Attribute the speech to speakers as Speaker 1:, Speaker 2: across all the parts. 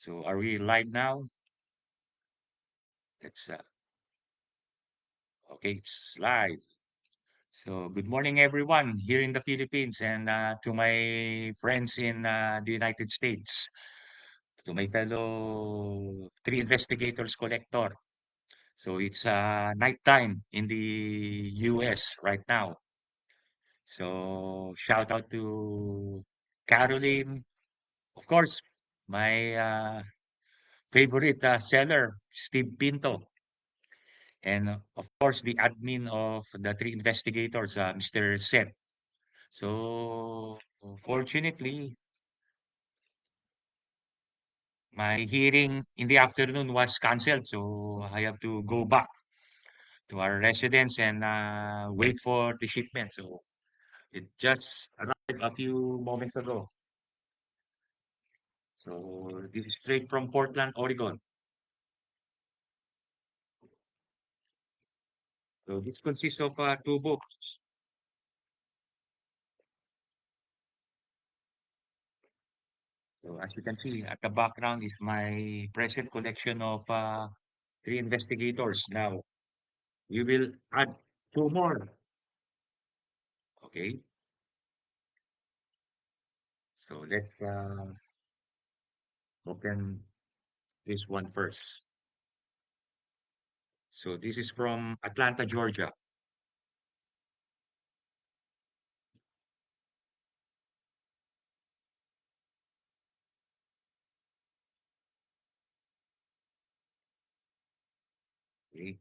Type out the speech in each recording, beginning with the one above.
Speaker 1: So are we live now? That's okay, it's live. So good morning everyone here in the Philippines and to my friends in the United States, to my fellow Three Investigators Collector. So it's nighttime in the US right now. So shout out to Caroline, of course, my favorite seller, Steve Pinto. And of course, the admin of the Three Investigators, Mr. Seth. So fortunately, my hearing in the afternoon was canceled. So I have to go back to our residence and wait for the shipment. So it just arrived a few moments ago. So this is straight from Portland, Oregon. So this consists of two books. So as you can see at the background is my present collection of Three Investigators. Now we will add two more. Okay, so let's open this one first. So this is from Atlanta, Georgia. Okay,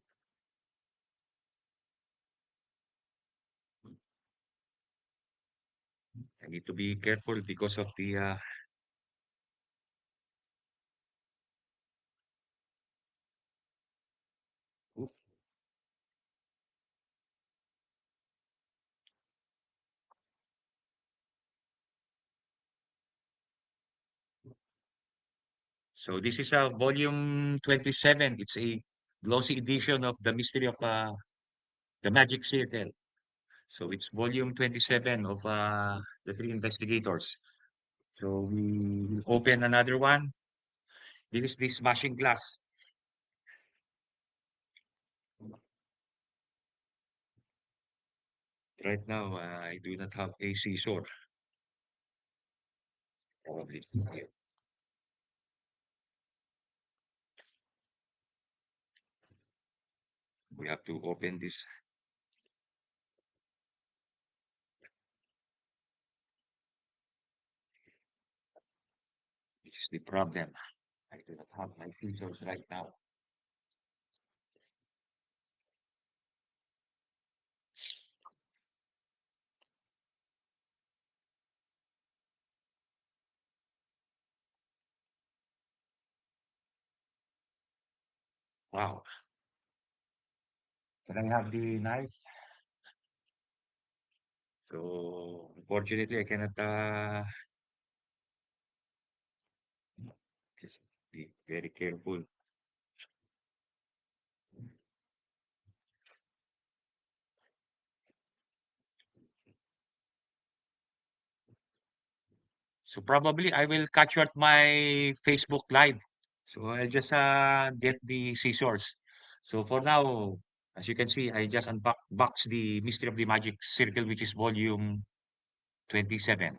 Speaker 1: I need to be careful because of the. Oop. So this is a volume 27. It's a glossy edition of the Mystery of the Magic Circle. So it's volume 27 of the Three Investigators. So we will open another one. This is the Smashing Glass. Right now, I do not have a scissor. Probably here. We have to open this. This is the problem. I do not have my scissors right now. Wow. Can I have the knife? So unfortunately, I cannot just be very careful. So probably I will catch you at my Facebook Live. So I'll just get the scissors. So for now, as you can see, I just unbox the Mystery of the Magic Circle, which is volume 27.